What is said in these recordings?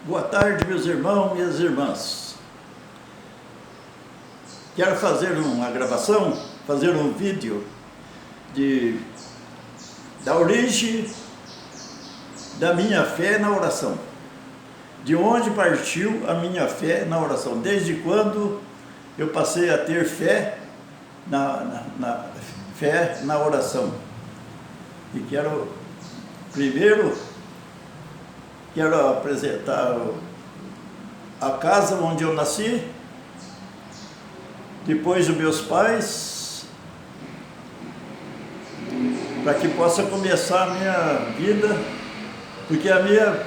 Boa tarde, meus irmãos, minhas irmãs. Quero fazer uma gravação, fazer um vídeo da origem da minha fé na oração. De onde partiu a minha fé na oração? Desde quando eu passei a ter fé na oração. E primeiro quero apresentar a casa onde eu nasci, depois os meus pais, para que possa começar a minha vida, porque a minha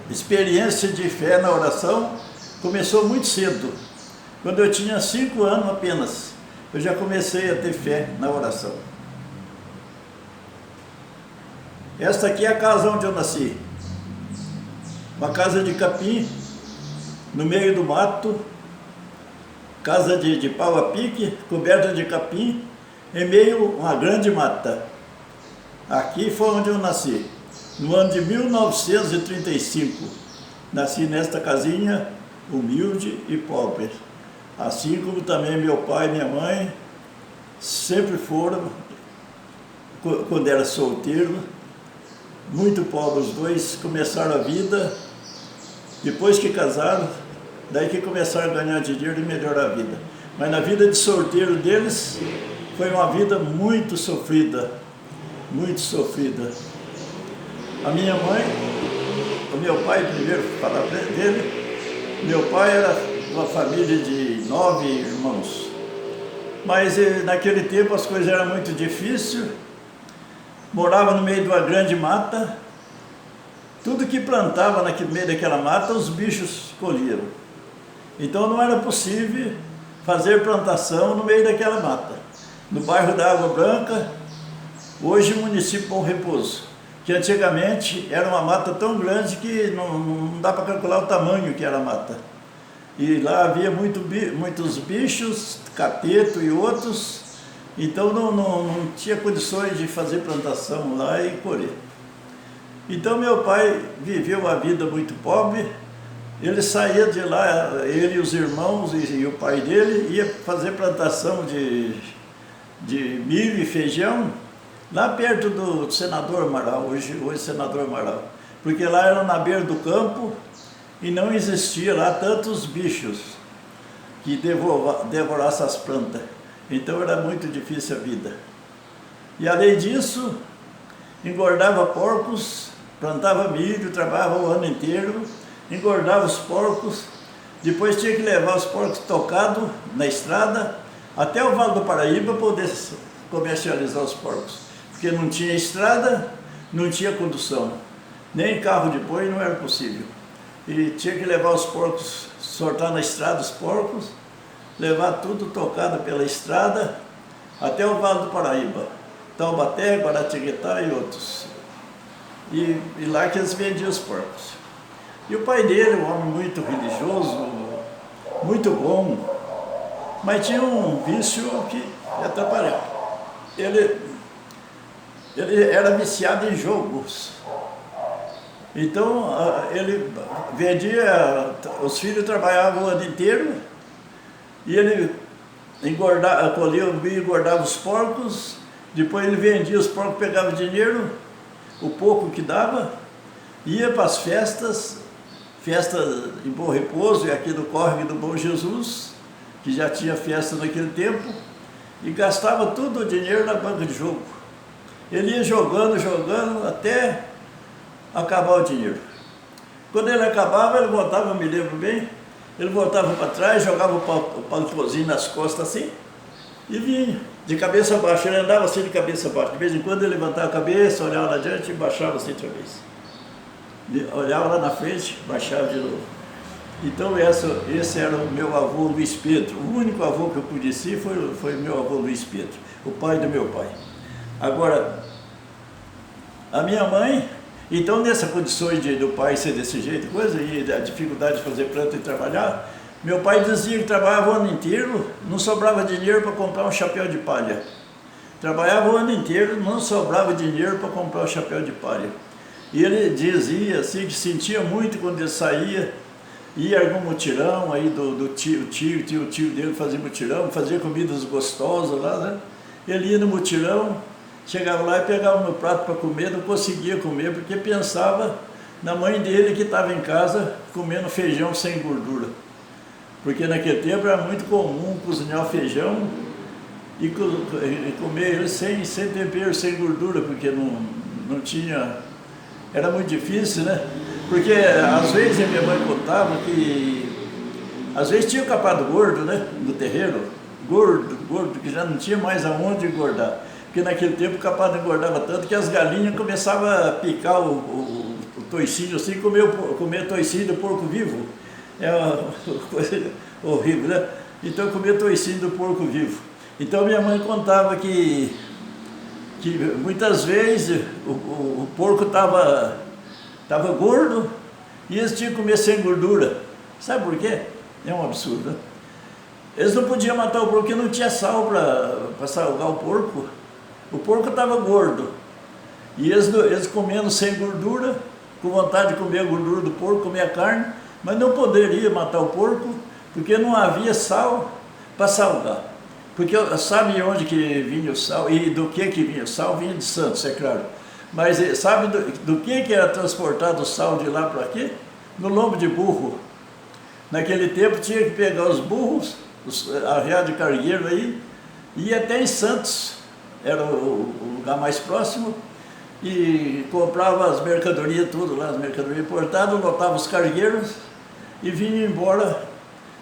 experiência de fé na oração começou muito cedo. Quando eu tinha 5 anos apenas, eu já comecei a ter fé na oração. Esta aqui é a casa onde eu nasci. Uma casa de capim, no meio do mato, casa de pau a pique, coberta de capim, em meio a uma grande mata. Aqui foi onde eu nasci, no ano de 1935. Nasci nesta casinha humilde e pobre. Assim como também meu pai e minha mãe sempre foram, quando era solteiro, muito pobres. Os dois começaram a vida, depois que casaram, daí que começaram a ganhar dinheiro e melhorar a vida. Mas na vida de solteiro deles, foi uma vida muito sofrida, muito sofrida. A minha mãe, o meu pai, primeiro falar dele, meu pai era uma família de 9 irmãos. Mas naquele tempo as coisas eram muito difíceis. Morava no meio de uma grande mata, tudo que plantava no meio daquela mata, os bichos colhiam. Então não era possível fazer plantação no meio daquela mata. No bairro da Água Branca, hoje município Bom Repouso, que antigamente era uma mata tão grande que não dá para calcular o tamanho que era a mata. E lá havia muitos bichos, cateto e outros. Então não tinha condições de fazer plantação lá e colher. Então meu pai viveu uma vida muito pobre. Ele saía de lá, ele e os irmãos e o pai dele ia fazer plantação de milho e feijão lá perto do Senador Amaral, hoje Senador Amaral. Porque lá era na beira do campo e não existia lá tantos bichos que devorassem as plantas. Então era muito difícil a vida. E além disso, engordava porcos, plantava milho, trabalhava o ano inteiro, engordava os porcos, depois tinha que levar os porcos tocados na estrada até o Vale do Paraíba para poder comercializar os porcos. Porque não tinha estrada, não tinha condução, nem carro de boi não era possível. E tinha que levar os porcos, sortar na estrada os porcos, levar tudo tocado pela estrada até o Vale do Paraíba, Taubaté, Guaratinguetá e outros. E lá que eles vendiam os porcos. E o pai dele, um homem muito religioso, muito bom, mas tinha um vício que atrapalhava. Ele era viciado em jogos. Então ele vendia, os filhos trabalhavam o ano inteiro, e ele colhia o milho, engordava os porcos, depois ele vendia os porcos, pegava dinheiro, o pouco que dava, ia para as festas em Bom Repouso e aqui no Córrego do Bom Jesus, que já tinha festa naquele tempo, e gastava todo o dinheiro na banca de jogo. Ele ia jogando até acabar o dinheiro. Quando ele acabava, ele voltava, eu me lembro bem, ele voltava para trás, jogava o pantãozinho nas costas assim, e vinha de cabeça baixa. Ele andava assim de cabeça baixa. De vez em quando ele levantava a cabeça, olhava lá adiante e baixava assim outra vez. Olhava lá na frente, baixava de novo. Então esse era o meu avô Luiz Pedro. O único avô que eu conheci foi meu avô Luiz Pedro, o pai do meu pai. Agora, a minha mãe, então nessas condições do pai ser desse jeito, e a dificuldade de fazer planta e trabalhar, meu pai dizia que trabalhava o ano inteiro, não sobrava dinheiro para comprar um chapéu de palha. Trabalhava o ano inteiro, não sobrava dinheiro para comprar um chapéu de palha. E ele dizia assim que sentia muito quando ele saía, ia a algum mutirão aí do tio dele fazia mutirão, fazia comidas gostosas lá, né? Ele ia no mutirão, chegava lá e pegava no prato para comer, não conseguia comer porque pensava na mãe dele que estava em casa comendo feijão sem gordura. Porque naquele tempo era muito comum cozinhar feijão e comer ele sem tempero, sem gordura, porque não tinha... Era muito difícil, né? Porque às vezes a minha mãe contava que às vezes tinha o capado gordo, né? No terreiro, gordo, que já não tinha mais aonde engordar. Porque naquele tempo o capado engordava tanto que as galinhas começavam a picar o toicinho assim, comer toicinho do porco vivo. É uma coisa horrível, né? Então eu comia toicinho do porco vivo. Então minha mãe contava que muitas vezes o porco estava gordo e eles tinham que comer sem gordura. Sabe por quê? É um absurdo, né? Eles não podiam matar o porco porque não tinha sal para salgar o porco. O porco estava gordo. E eles comendo sem gordura, com vontade de comer a gordura do porco, comer a carne, mas não poderia matar o porco porque não havia sal para salgar. Porque sabe onde que vinha o sal e do que vinha o sal? Vinha de Santos, é claro. Mas sabe do que era transportado o sal de lá para aqui? No lombo de burro. Naquele tempo tinha que pegar os burros, arreado de cargueiro aí, e ir até em Santos, era o lugar mais próximo, e comprava as mercadorias, tudo lá, as mercadorias importadas, lotava os cargueiros e vinha embora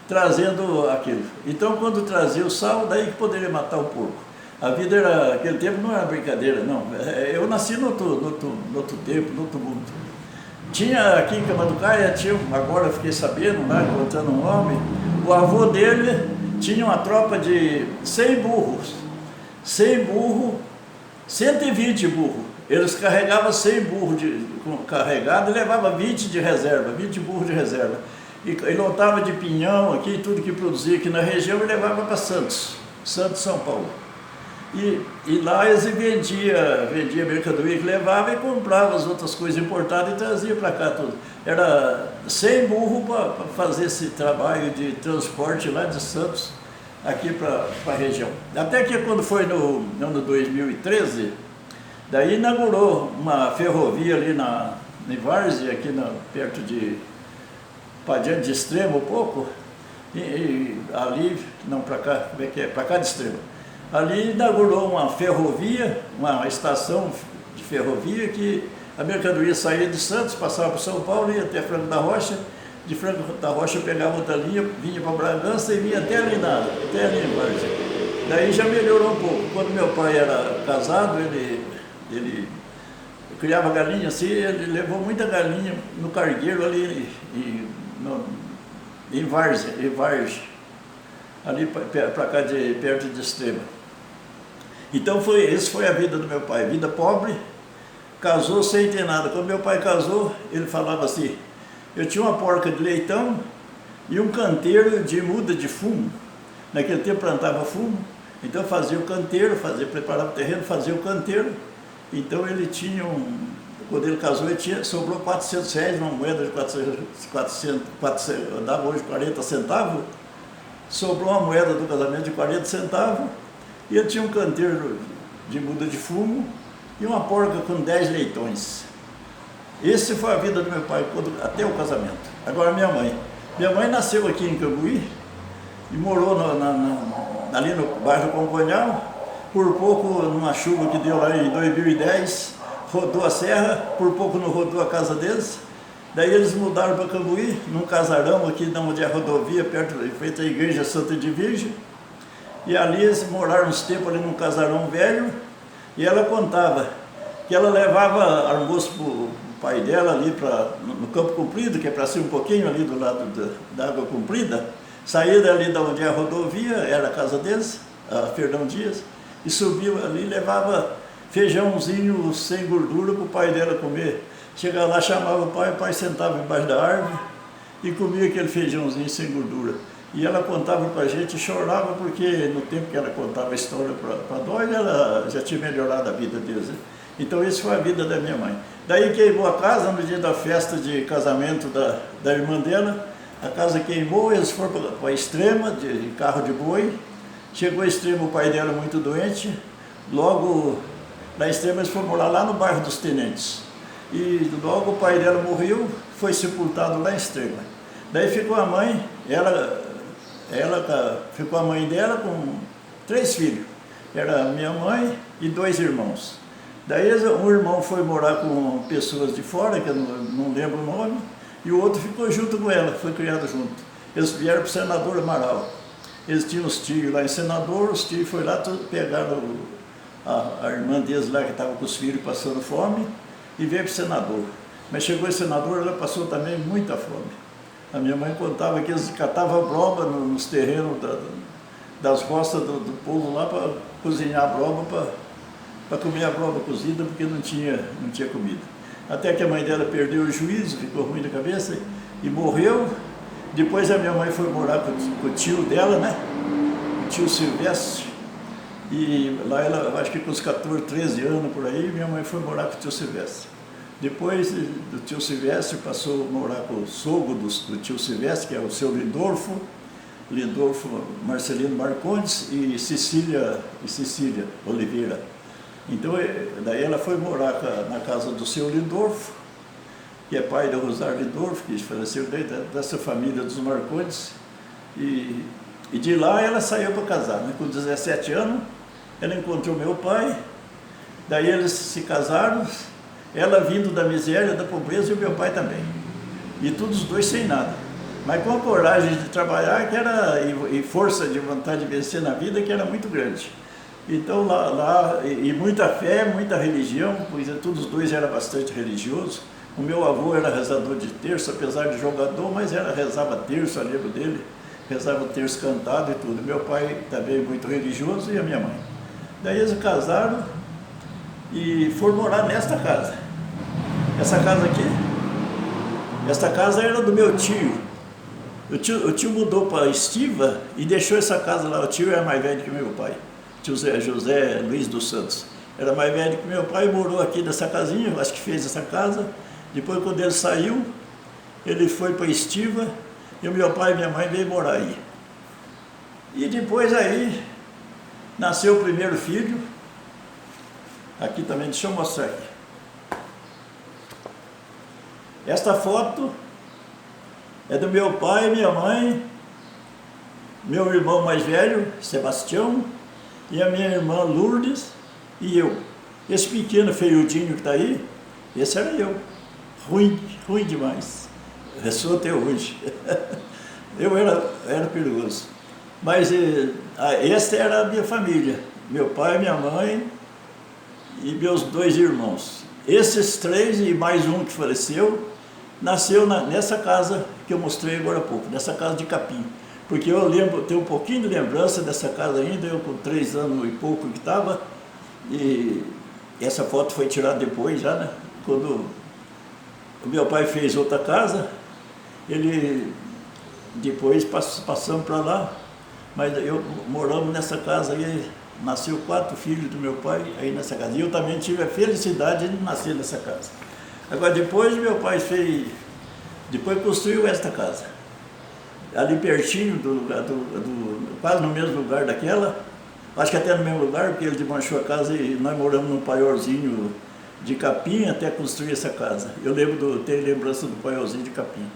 trazendo aquilo. Então, quando trazia o sal, daí que poderia matar o porco. A vida era, aquele tempo não era brincadeira, não. Eu nasci no outro tempo, no outro mundo. Tinha aqui em Camanducaia, agora eu fiquei sabendo, lá, encontrando um homem, o avô dele tinha uma tropa de 100 burros. 100 burros, 120 burros. Eles carregavam 100 burros carregados e levavam 20 de reserva, 20 burros de reserva. E lotava de pinhão aqui, tudo que produzia aqui na região e levava para Santos, São Paulo. E lá eles vendia mercadoria que levava e comprava as outras coisas importadas e trazia para cá tudo. Era 100 burros para fazer esse trabalho de transporte lá de Santos aqui para a região. Até que quando foi no ano 2013, daí inaugurou uma ferrovia ali em Várzea, aqui perto para diante de Extrema um pouco, e ali, não para cá, como é que é? Para cá de Extrema. Ali inaugurou uma ferrovia, uma estação de ferrovia que a mercadoria saía de Santos, passava para São Paulo, ia até Franco da Rocha, de Franco da Rocha pegava outra linha, vinha para Bragança e vinha até ali em Várzea. Daí já melhorou um pouco. Quando meu pai era casado, ele criava galinha assim, ele levou muita galinha no cargueiro ali em Várzea, ali para cá perto de Extrema. Então essa foi a vida do meu pai, vida pobre, casou sem ter nada. Quando meu pai casou, ele falava assim, eu tinha uma porca de leitão e um canteiro de muda de fumo. Naquele tempo plantava fumo, então fazia o canteiro, preparava o terreno, fazia o canteiro. Então ele tinha quando ele casou, sobrou R$400, uma moeda de 400, dava hoje 40 centavos, sobrou uma moeda do casamento de 40 centavos, e ele tinha um canteiro de muda de fumo e uma porca com 10 leitões. Essa foi a vida do meu pai até o casamento. Agora minha mãe nasceu aqui em Cambuí e morou ali no bairro Congonhal, por pouco numa chuva que deu lá em 2010, rodou a serra, por pouco não rodou a casa deles. Daí eles mudaram para Cambuí, num casarão aqui onde é a rodovia, perto de frente à igreja Santa de Virgem. E ali eles moraram uns tempos ali num casarão velho, e ela contava que ela levava almoço para o pai dela ali no Campo Comprido, que é para ser um pouquinho ali do lado da Água Comprida, saía dali da onde é a rodovia, era a casa deles, a Fernão Dias, e subia ali e levava feijãozinho sem gordura para o pai dela comer. Chegava lá, chamava o pai sentava embaixo da árvore e comia aquele feijãozinho sem gordura. E ela contava para a gente e chorava porque no tempo que ela contava a história para nós, ela já tinha melhorado a vida deles. Né? Então isso foi a vida da minha mãe. Daí queimou a casa no dia da festa de casamento da irmã dela. A casa queimou, eles foram para a Extrema, de carro de boi. Chegou a Extrema, o pai dela muito doente. Logo, na Extrema, eles foram morar lá no bairro dos Tenentes. E logo o pai dela morreu, foi sepultado lá em Extrema. Daí ficou a mãe, ela ficou a mãe dela com 3 filhos. Era minha mãe e 2 irmãos. Daí um irmão foi morar com pessoas de fora, que eu não lembro o nome, e o outro ficou junto com ela, foi criado junto. Eles vieram para o Senador Amaral. Eles tinham os tios lá em Senador, os tios foram lá, pegaram a irmã deles lá que estava com os filhos passando fome e veio para o Senador. Mas chegou em Senador, ela passou também muita fome. A minha mãe contava que eles catavam broba nos terrenos das roças do povo lá para cozinhar a broba, para comer a broba cozida, porque não tinha comida. Até que a mãe dela perdeu o juízo, ficou ruim da cabeça e morreu. Depois a minha mãe foi morar com o tio dela, né? O tio Silvestre. E lá ela, acho que com uns 14, 13 anos por aí, minha mãe foi morar com o tio Silvestre. Depois do tio Silvestre passou a morar com o sogro do tio Silvestre, que é o seu Lindolfo Marcelino Marcondes e Cecília Oliveira. Então, daí ela foi morar na casa do seu Lindolfo, que é pai do Rosário Lindolfo, que faleceu dessa família dos Marcondes. E de lá ela saiu para casar, né? Com 17 anos, ela encontrou meu pai, daí eles se casaram, ela vindo da miséria, da pobreza, e o meu pai também. E todos os dois sem nada. Mas com a coragem de trabalhar e força de vontade de vencer na vida, que era muito grande. Então e muita fé, muita religião, pois todos os dois eram bastante religiosos. O meu avô era rezador de terço, apesar de jogador, mas rezava terço, eu lembro dele, rezava terço cantado e tudo. Meu pai também muito religioso e a minha mãe. Daí eles casaram e foram morar nesta casa. Essa casa aqui, esta casa era do meu tio. O tio mudou para Estiva e deixou essa casa lá. O tio era mais velho que meu pai. Tio José Luiz dos Santos. Era mais velho que meu pai, morou aqui nessa casinha, acho que fez essa casa. Depois, quando ele saiu, ele foi para Estiva e o meu pai e minha mãe veio morar aí. E depois aí, nasceu o primeiro filho. Aqui também, deixa eu mostrar aqui. Esta foto é do meu pai, minha mãe, meu irmão mais velho, Sebastião, e a minha irmã Lourdes e eu. Esse pequeno feiudinho que está aí, esse era eu. Ruim demais. Eu sou até hoje. Eu era perigoso. Mas esta era a minha família. Meu pai, minha mãe e meus 2 irmãos. Esses 3 e mais um que faleceu, nasceu nessa casa que eu mostrei agora há pouco, nessa casa de capim. Porque eu lembro, tenho um pouquinho de lembrança dessa casa ainda, eu com 3 anos e pouco que estava, e essa foto foi tirada depois já, né? Quando o meu pai fez outra casa, depois passamos para lá, mas moramos nessa casa aí, nasceu 4 filhos do meu pai aí nessa casa. E eu também tive a felicidade de nascer nessa casa. Agora depois meu pai depois construiu esta casa. Ali pertinho do lugar, quase no mesmo lugar daquela, acho que até no mesmo lugar, porque ele desmanchou a casa e nós moramos num paiolzinho de capim até construir essa casa. Eu tenho lembrança do paiolzinho de capim.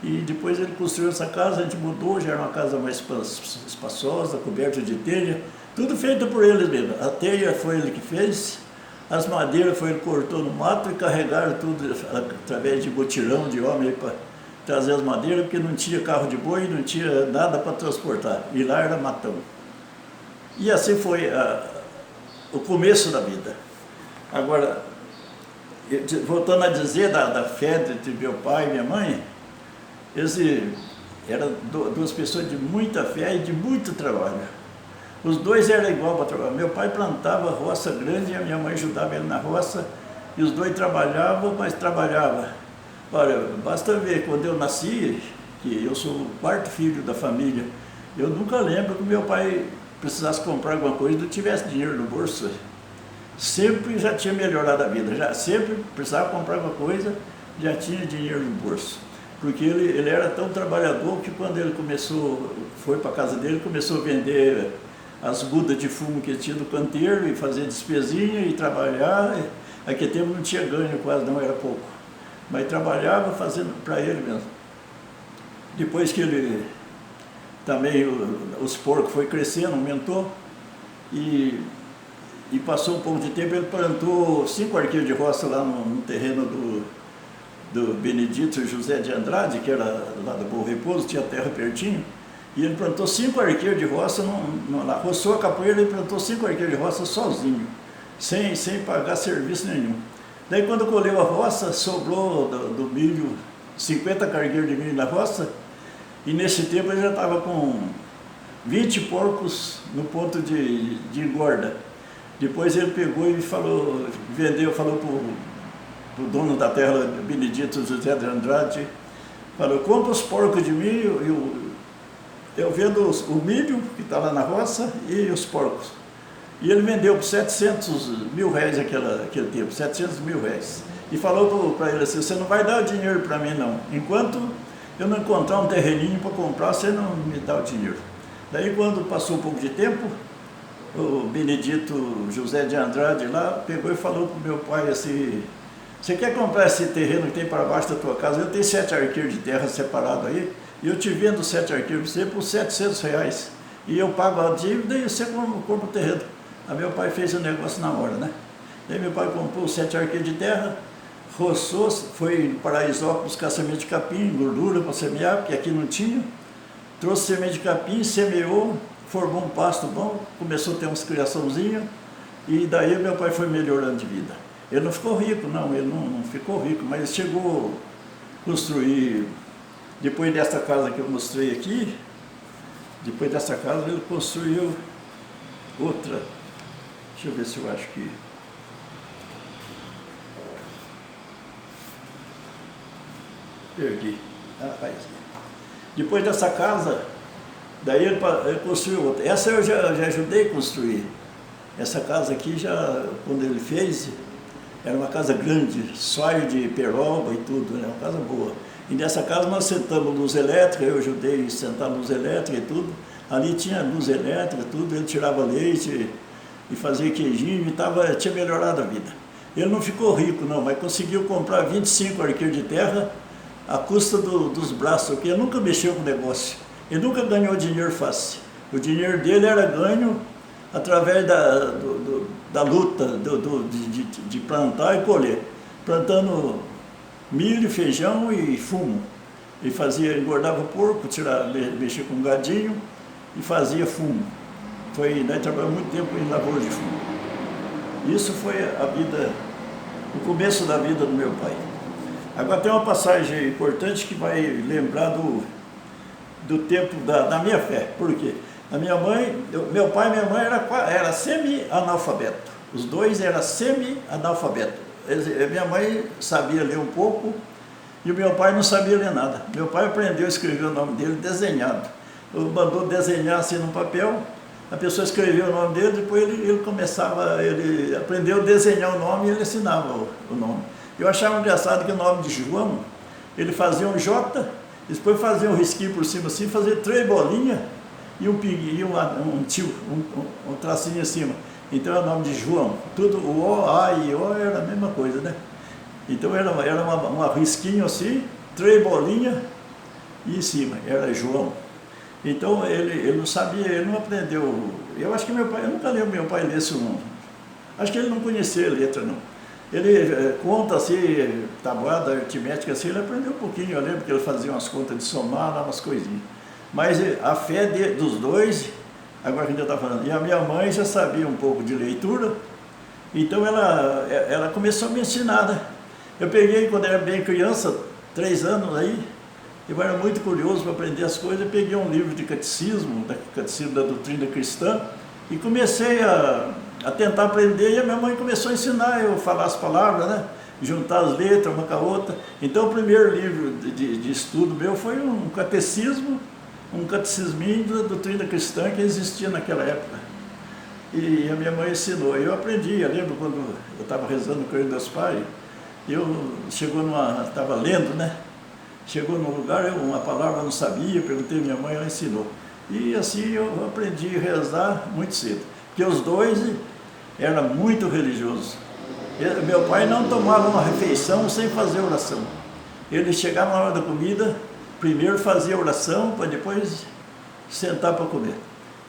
E depois ele construiu essa casa, a gente mudou, já era uma casa mais espaçosa, coberta de telha, tudo feito por ele mesmo. A telha foi ele que fez, as madeiras foi ele que cortou no mato e carregaram tudo através de mutirão de homem para trazer as madeiras, porque não tinha carro de boi, não tinha nada para transportar. E lá era matão. E assim foi o começo da vida. Agora, voltando a dizer da fé de meu pai e minha mãe, eles eram 2 pessoas de muita fé e de muito trabalho. Os 2 eram igual para trabalhar. Meu pai plantava roça grande e a minha mãe ajudava ele na roça, e os 2 trabalhavam, mas trabalhavam. Olha, basta ver, quando eu nasci, que eu sou o 4º filho da família, eu nunca lembro que meu pai precisasse comprar alguma coisa e não tivesse dinheiro no bolso. sempre já tinha melhorado a vida, já sempre precisava comprar uma coisa, já tinha dinheiro no bolso. Porque ele era tão trabalhador que quando ele foi para a casa dele, começou a vender as mudas de fumo que tinha no canteiro e fazer despesinha e trabalhar. Naquele tempo não tinha ganho quase, não, era pouco. Mas trabalhava fazendo para ele mesmo. Depois que ele também, os porcos foi crescendo, aumentou, e passou um pouco de tempo, ele plantou 5 arqueiros de roça lá no terreno do Benedito José de Andrade, que era lá do Bom Repouso, tinha terra pertinho, e ele plantou 5 arqueiros de roça, lá roçou a capoeira e plantou 5 arqueiros de roça sozinho, sem pagar serviço nenhum. Daí quando colheu a roça, sobrou do milho, 50 cargueiros de milho na roça, e nesse tempo ele já estava com 20 porcos no ponto de engorda. Depois ele pegou e falou pro dono da terra, Benedito José de Andrade, falou, compra os porcos de mim, eu vendo o milho que está lá na roça e os porcos. E ele vendeu por 700 mil reais aquele tempo, 700 mil reais. E falou para ele assim, você não vai dar o dinheiro para mim não, enquanto eu não encontrar um terreninho para comprar, você não me dá o dinheiro. Daí quando passou um pouco de tempo, o Benedito José de Andrade lá pegou e falou para o meu pai assim, você quer comprar esse terreno que tem para baixo da tua casa? Eu tenho 7 arqueiros de terra separados aí, e eu te vendo 7 arqueiros para você por 700 reais. E eu pago a dívida e você compra o terreno. Aí meu pai fez o negócio na hora, né? Daí meu pai comprou 7 arqueiros de terra, roçou, foi em Paraisópolis buscar semente de capim, gordura para semear, porque aqui não tinha. Trouxe semente de capim, semeou, formou um pasto bom, começou a ter umas criaçãozinhas, e daí meu pai foi melhorando de vida. Ele não ficou rico, não, ele não ficou rico, mas ele chegou a construir, depois dessa casa que eu mostrei aqui, depois dessa casa ele construiu outra, deixa eu ver se eu acho que... Perdi. Rapaz. Depois dessa casa, daí ele construiu outra. Essa eu já ajudei a construir. Essa casa aqui, quando ele fez, era uma casa grande, sóio de peroba e tudo, né? Uma casa boa. E nessa casa nós sentamos luz elétrica, eu ajudei a sentar luz elétrica e tudo. Ali tinha luz elétrica, tudo, ele tirava leite e fazia queijinho e tinha melhorado a vida. Ele não ficou rico não, mas conseguiu comprar 25 arqueiros de terra à custa dos braços, porque ele nunca mexeu com negócio, ele nunca ganhou dinheiro fácil. O dinheiro dele era ganho através da luta, de plantar e colher, plantando milho, feijão e fumo. Ele engordava porco, mexia com gadinho e fazia fumo. Nós trabalhamos muito tempo em lavoura de fumo. Isso foi o começo da vida do meu pai. Agora tem uma passagem importante que vai lembrar do tempo da minha fé. Por quê? Meu pai e minha mãe era semi-analfabeto. Os dois eram semi-analfabeto. Minha mãe sabia ler um pouco e o meu pai não sabia ler nada. Meu pai aprendeu a escrever o nome dele desenhado. Ele mandou desenhar assim num papel, a pessoa escreveu o nome dele, depois ele aprendeu a desenhar o nome e ele ensinava o nome. Eu achava engraçado que o nome de João, ele fazia um J, depois fazia um risquinho por cima assim, fazia 3 bolinhas e um tracinho em cima. Então é o nome de João. Tudo, o O, A e O era a mesma coisa, né? Então era uma risquinho assim, 3 bolinhas e em cima, era João. Então ele não sabia, ele não aprendeu. Eu acho que eu nunca lembro meu pai ler esse nome. Acho que ele não conhecia a letra, não. Ele conta assim, tabuada aritmética assim, ele aprendeu um pouquinho, eu lembro que ele fazia umas contas de somar, umas coisinhas. Mas a fé dos dois, agora que a gente está falando, e a minha mãe já sabia um pouco de leitura, então ela começou a me ensinar, né? Eu peguei, quando era bem criança, 3 anos aí, eu era muito curioso para aprender as coisas, eu peguei um livro de catecismo da doutrina cristã, e comecei a tentar aprender, e a minha mãe começou a ensinar eu a falar as palavras, né? Juntar as letras uma com a outra. Então o primeiro livro de estudo meu foi um catecisminho da doutrina cristã que existia naquela época. E a minha mãe ensinou. Eu aprendi, eu lembro quando eu estava rezando com ele meus pais, estava lendo, né? Chegou num lugar, uma palavra eu não sabia, perguntei à minha mãe, ela ensinou. E assim eu aprendi a rezar muito cedo. Porque os dois eram muito religiosos. Meu pai não tomava uma refeição sem fazer oração. Ele chegava na hora da comida, primeiro fazia oração, para depois sentar para comer.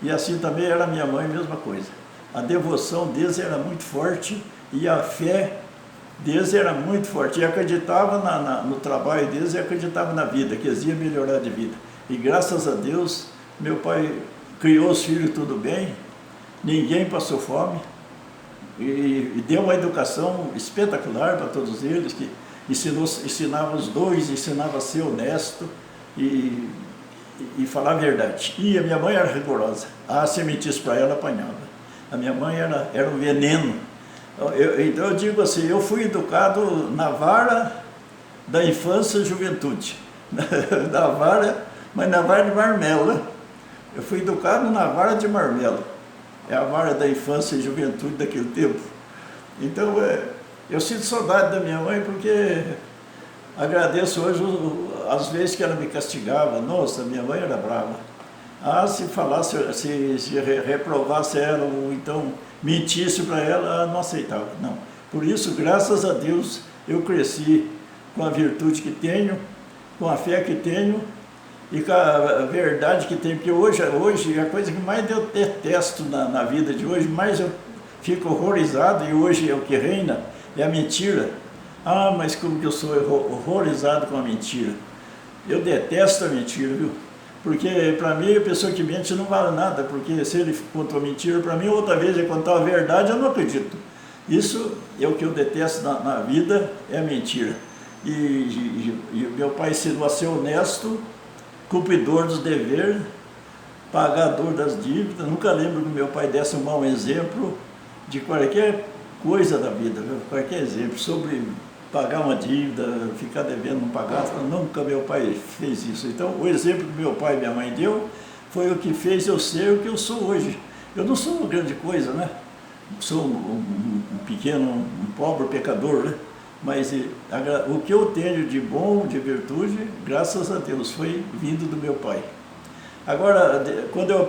E assim também era minha mãe, mesma coisa. A devoção deles era muito forte e a fé deles era muito forte. E acreditava no trabalho deles e acreditava na vida, que eles iam melhorar de vida. E graças a Deus, meu pai criou os filhos tudo bem, ninguém passou fome. E deu uma educação espetacular para todos eles, que ensinava os dois, ensinava a ser honesto e falar a verdade. E a minha mãe era rigorosa. Se mentisse para ela, apanhava. A minha mãe era um veneno. Então eu digo assim, eu fui educado na vara da infância e juventude. Na vara, mas na vara de marmelo, né? Eu fui educado na vara de marmelo. É a vara da infância e juventude daquele tempo. Então, eu sinto saudade da minha mãe porque agradeço hoje as vezes que ela me castigava. Nossa, minha mãe era brava. Se falasse, se reprovasse ela ou então mentisse para ela, ela não aceitava. Não. Por isso, graças a Deus, eu cresci com a virtude que tenho, com a fé que tenho, e com a verdade que tem, porque hoje a coisa que mais eu detesto na vida de hoje, mais eu fico horrorizado, e hoje é o que reina, é a mentira. Mas como que eu sou horrorizado com a mentira. Eu detesto a mentira, viu? Porque para mim a pessoa que mente não vale nada, porque se ele contou mentira para mim, outra vez ele contar a verdade, eu não acredito. Isso é o que eu detesto na vida, é a mentira. E meu pai ensinou a ser honesto, cumpridor dos deveres, pagador das dívidas. Nunca lembro que meu pai desse um mau exemplo de qualquer coisa da vida, qualquer exemplo, sobre pagar uma dívida, ficar devendo, não pagar. Nunca meu pai fez isso. Então, o exemplo que meu pai e minha mãe deu foi o que fez eu ser o que eu sou hoje. Eu não sou uma grande coisa, né? Sou um pequeno, um pobre pecador, né? Mas o que eu tenho de bom, de virtude, graças a Deus, foi vindo do meu pai. Agora, quando eu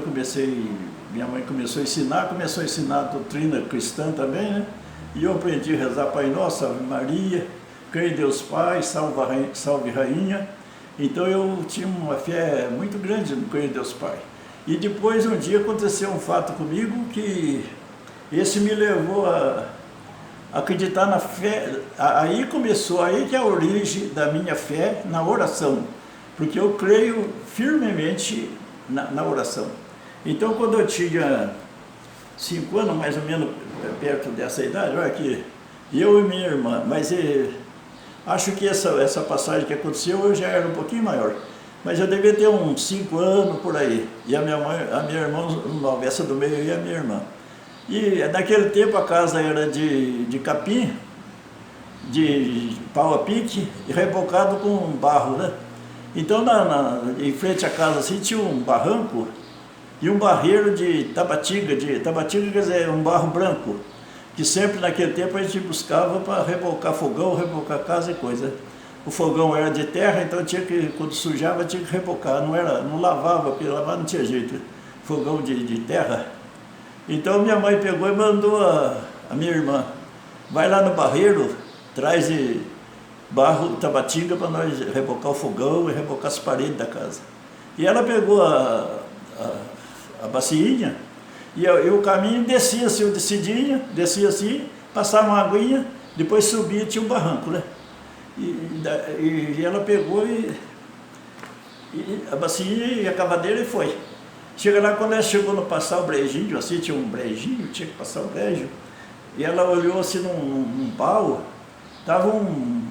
comecei, minha mãe começou a ensinar a doutrina cristã também, né? E eu aprendi a rezar Pai Nosso, Ave Maria, creio em Deus Pai, salve Rainha. Então eu tinha uma fé muito grande no creio em Deus Pai. E depois, um dia, aconteceu um fato comigo que esse me levou a acreditar na fé. Aí que é a origem da minha fé na oração, porque eu creio firmemente na oração. Então, quando eu tinha 5 anos, mais ou menos perto dessa idade, olha aqui, eu e minha irmã, mas acho que essa passagem que aconteceu eu já era um pouquinho maior, mas eu devia ter uns 5 anos por aí, e a minha irmã nova, essa do meio e a minha irmã. E naquele tempo a casa era de capim, de pau a pique, e rebocado com barro, né? Então em frente à casa assim tinha um barranco e um barreiro de tabatiga quer dizer, um barro branco, que sempre naquele tempo a gente buscava para rebocar fogão, rebocar casa e coisa. O fogão era de terra, então quando sujava tinha que rebocar, não lavava, porque lavar não tinha jeito, fogão de terra. Então minha mãe pegou e mandou a minha irmã, vai lá no barreiro, traz barro, tabatinga para nós rebocar o fogão e rebocar as paredes da casa. E ela pegou a baciinha e o caminho descia assim, descia assim, passava uma aguinha, depois subia, tinha um barranco, né? E ela pegou e a bacia e a cavadeira e foi. Chega lá, quando ela chegou no passar o brejinho, assim, tinha um brejinho, tinha que passar o brejo, e ela olhou assim num pau, estava um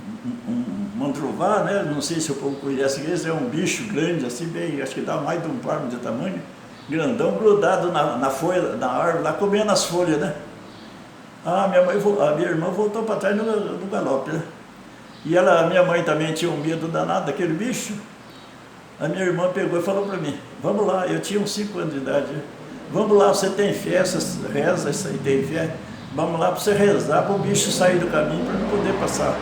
mandruvá, né? Não sei se o povo conhece, esse é um bicho grande, assim, bem, acho que dá mais de um palmo de tamanho, grandão, grudado na folha, na árvore, lá comendo as folhas, né? A minha irmã voltou para trás no galope, né? E a minha mãe também tinha um medo danado daquele bicho. A minha irmã pegou e falou para mim, vamos lá, eu tinha uns 5 anos de idade, né? vamos lá, você tem fé, você reza, isso aí tem fé, vamos lá para você rezar, para o bicho sair do caminho, para não poder passar.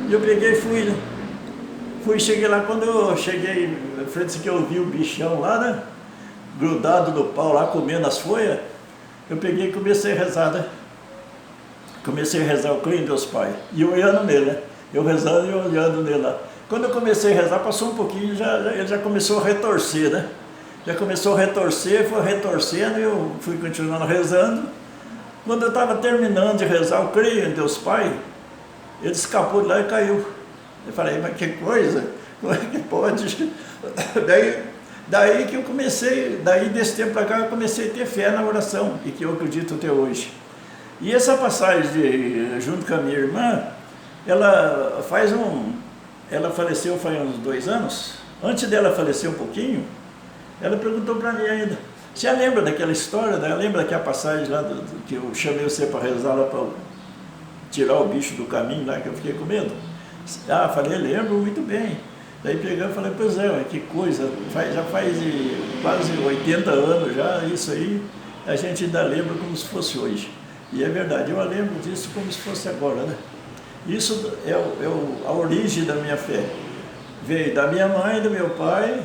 E eu peguei e fui, né? Cheguei lá, quando eu cheguei, frente que eu vi o bichão lá, né? Grudado no pau lá, comendo as folhas, eu peguei e comecei a rezar, né? Comecei a rezar, eu creio em Deus Pai, e eu olhando nele, né? Eu rezando e olhando nele lá. Quando eu comecei a rezar, passou um pouquinho, ele já começou a retorcer, né? Já começou a retorcer, foi retorcendo, e eu fui continuando rezando. Quando eu estava terminando de rezar, eu creio em Deus Pai, ele escapou de lá e caiu. Eu falei, mas que coisa, como é que pode? Daí que eu comecei, daí desse tempo para cá eu comecei a ter fé na oração, e que eu acredito até hoje. E essa passagem junto com a minha irmã, ela faleceu faz uns 2 anos. Antes dela falecer um pouquinho, ela perguntou para mim ainda, você lembra daquela história, né? Lembra daquela passagem lá que eu chamei você para rezar lá para tirar o bicho do caminho lá que eu fiquei com medo? Ah, falei, lembro muito bem. Daí pegando e falei, pois é, que coisa, já faz quase 80 anos já, isso aí, a gente ainda lembra como se fosse hoje. E é verdade, eu lembro disso como se fosse agora, né? Isso é a origem da minha fé. Veio da minha mãe, do meu pai,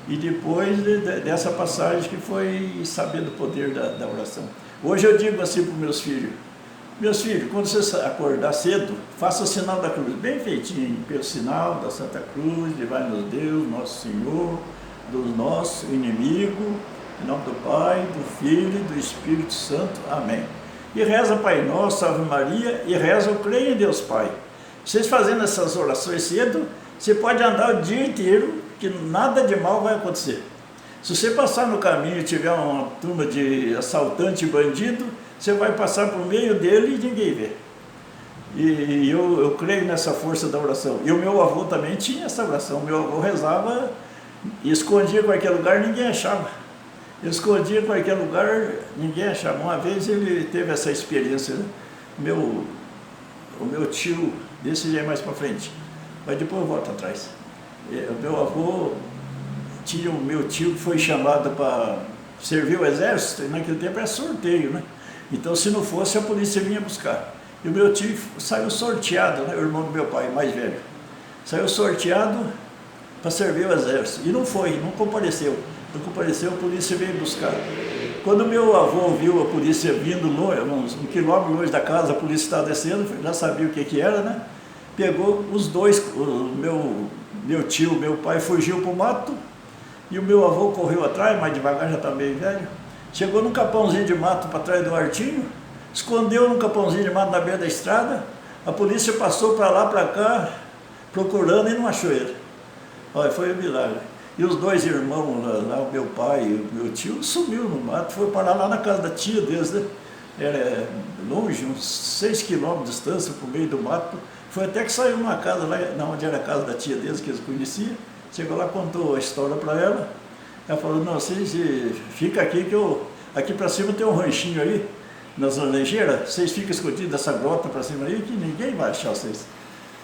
e depois dessa passagem que foi saber do poder da oração. Hoje eu digo assim para os meus filhos, quando você acordar cedo, faça o sinal da cruz, bem feitinho, pelo sinal da Santa Cruz, de vai-nos Deus, nosso Senhor, do nosso inimigo, em nome do Pai, do Filho e do Espírito Santo. Amém. E reza Pai Nosso, Ave Maria, e reza eu creio em Deus Pai. Vocês fazendo essas orações cedo, você pode andar o dia inteiro, que nada de mal vai acontecer. Se você passar no caminho e tiver uma turma de assaltante e bandido, você vai passar por meio dele e ninguém vê. E eu creio nessa força da oração. E o meu avô também tinha essa oração. Meu avô rezava e escondia em qualquer lugar, ninguém achava. Eu escondia em qualquer lugar, ninguém achava. Uma vez ele teve essa experiência, né? O meu tio, desse já é mais para frente, mas depois eu volto atrás. O meu avô tinha o meu tio que foi chamado para servir o exército, e naquele tempo era sorteio, né? Então, se não fosse, a polícia vinha buscar. E o meu tio saiu sorteado, né? O irmão do meu pai, mais velho. Saiu sorteado para servir o exército. E não foi, não compareceu. Não compareceu, a polícia veio buscar. Quando meu avô viu a polícia vindo, uns 1 quilômetro longe da casa, a polícia estava descendo, já sabia o que era, né? Pegou os dois, meu tio, meu pai, fugiu para o mato, e o meu avô correu atrás, mas devagar, já estava meio velho. Chegou num capãozinho de mato para trás do artinho, escondeu num capãozinho de mato na beira da estrada, a polícia passou para lá, para cá, procurando e não achou ele. Olha, foi um milagre. E os 2 irmãos lá, o meu pai e o meu tio, sumiu no mato, foi parar lá na casa da tia deles, né? Era longe, uns 6 quilômetros de distância, por meio do mato. Foi até que saiu numa casa lá, onde era a casa da tia deles, que eles conheciam. Chegou lá, contou a história para ela. Ela falou, não, vocês fica aqui que aqui para cima tem um ranchinho aí, nas laranjeiras, vocês ficam escondidos dessa grota para cima aí, que ninguém vai achar vocês.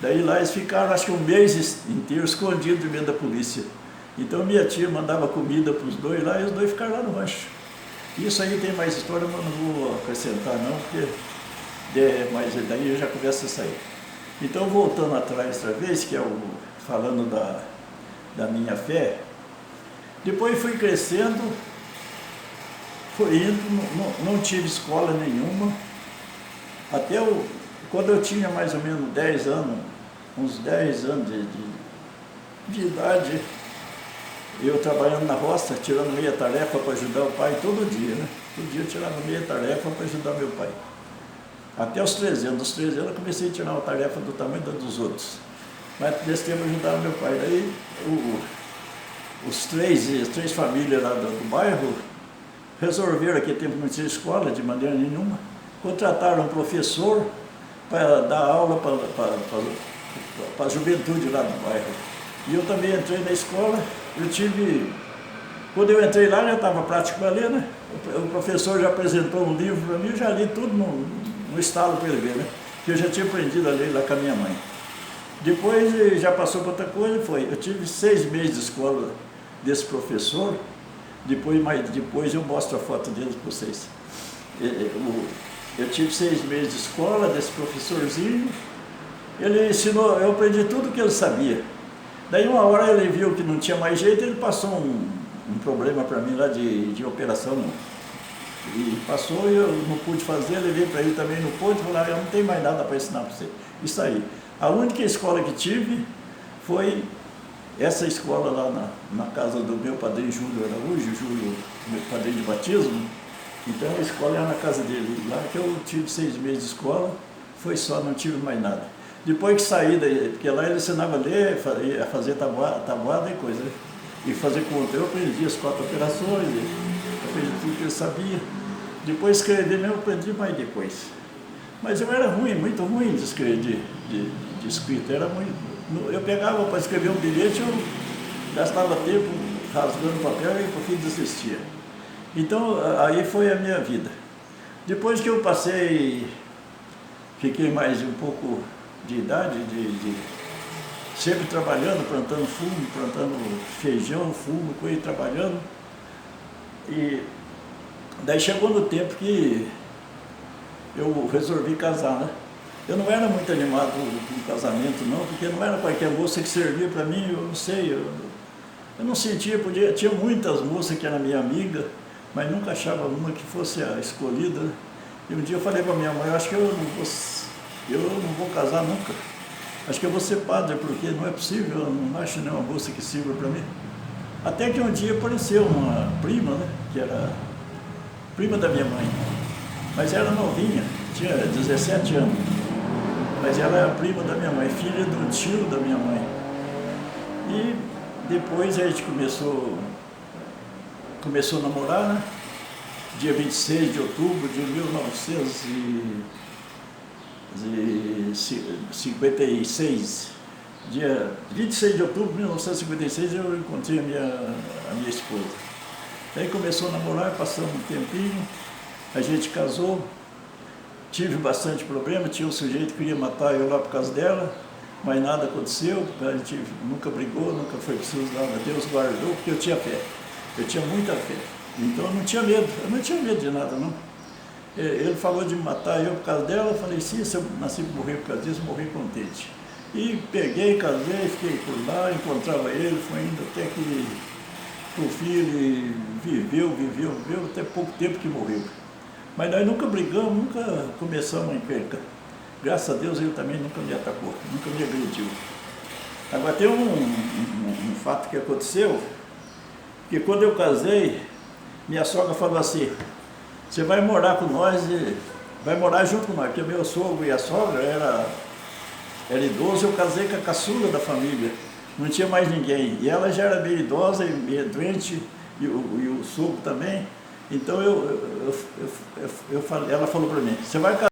Daí lá eles ficaram, acho que 1 mês inteiro escondidos de medo da polícia. Então minha tia mandava comida para os 2 lá, e os 2 ficaram lá no rancho. Isso aí tem mais história, mas não vou acrescentar não, porque mas daí eu já começo a sair. Então, voltando atrás outra vez, que é falando da minha fé, depois fui crescendo, fui indo, não tive escola nenhuma, até quando eu tinha mais ou menos 10 anos, uns 10 anos de idade, eu trabalhando na roça, tirando meia tarefa para ajudar o pai todo dia, né? Todo dia eu tirava meia tarefa para ajudar meu pai. Até os 13 anos. Dos 13 anos eu comecei a tirar uma tarefa do tamanho dos outros. Mas nesse tempo eu ajudava meu pai. Daí as três famílias lá do bairro resolveram, naquele tempo não tinha escola de maneira nenhuma, contrataram um professor para dar aula para a juventude lá do bairro. E eu também entrei na escola, quando eu entrei lá já estava prático para ler, né? O professor já apresentou um livro para mim, eu já li tudo no estalo para ele ver, né? Que eu já tinha aprendido a ler lá com a minha mãe. Depois já passou para outra coisa, eu tive 6 meses de escola desse professor, Depois eu mostro a foto deles para vocês. Eu tive 6 meses de escola desse professorzinho. Ele ensinou, eu aprendi tudo o que ele sabia. Daí uma hora ele viu que não tinha mais jeito, ele passou um problema para mim lá de operação. E passou e eu não pude fazer, levei para ele também, não pôde, falei, eu não tenho mais nada para ensinar para você. Isso aí. A única escola que tive foi essa escola lá na casa do meu padrinho Júlio Araújo, Júlio, meu padrinho de batismo. Então a escola era na casa dele. Lá que eu tive 6 meses de escola, foi só, não tive mais nada. Depois que saí daí, porque lá ele ensinava a ler, a fazer tabuada e coisa, né? E fazer conta. Eu aprendi as 4 operações, aprendi tudo que ele sabia. Depois escrever mesmo, eu aprendi mais depois. Mas eu era ruim, muito ruim de escrever, de escrita. Era muito. Eu pegava para escrever um bilhete, eu gastava tempo rasgando papel e por fim desistia. Então, aí foi a minha vida. Depois que eu passei, fiquei mais um pouco de idade, sempre trabalhando, plantando fumo, plantando feijão, fumo, coisa, trabalhando. E daí chegou no tempo que eu resolvi casar, né? Eu não era muito animado com o casamento, não, porque não era qualquer moça que servia para mim, eu não sei, eu não sentia, tinha muitas moças que eram minha amiga, mas nunca achava uma que fosse a escolhida, né? E um dia eu falei para minha mãe, eu acho que eu não vou casar nunca. Acho que eu vou ser padre, porque não é possível, eu não acho nenhuma moça que sirva para mim. Até que um dia apareceu uma prima, né, que era prima da minha mãe, mas era novinha, tinha 17 anos. Mas ela era prima da minha mãe, filha do tio da minha mãe. E depois a gente começou a namorar, né? Dia 26 de outubro de 1956. Dia 26 de outubro de 1956 eu encontrei a minha esposa. Aí começou a namorar, passamos um tempinho, a gente casou. Tive bastante problema, tinha um sujeito que queria matar eu lá por causa dela, mas nada aconteceu, a gente nunca brigou, nunca foi preciso nada, Deus guardou, porque eu tinha fé, eu tinha muita fé, então eu não tinha medo de nada não. Ele falou de matar eu por causa dela, eu falei, sim, se eu nasci para morrer por causa disso, morri contente. E peguei, casei, fiquei por lá, encontrava ele, foi indo até que, por fim, ele viveu, até pouco tempo que morreu. Mas nós nunca brigamos, nunca começamos a encrenca. Graças a Deus ele também nunca me atacou, nunca me agrediu. Agora tem um fato que aconteceu, que quando eu casei, minha sogra falou assim, você vai morar com nós, vai morar junto com nós, porque meu sogro e a sogra era idoso, eu casei com a caçula da família, não tinha mais ninguém. E ela já era meio idosa e meio doente, e o sogro também. Então ela falou para mim, você vai casar.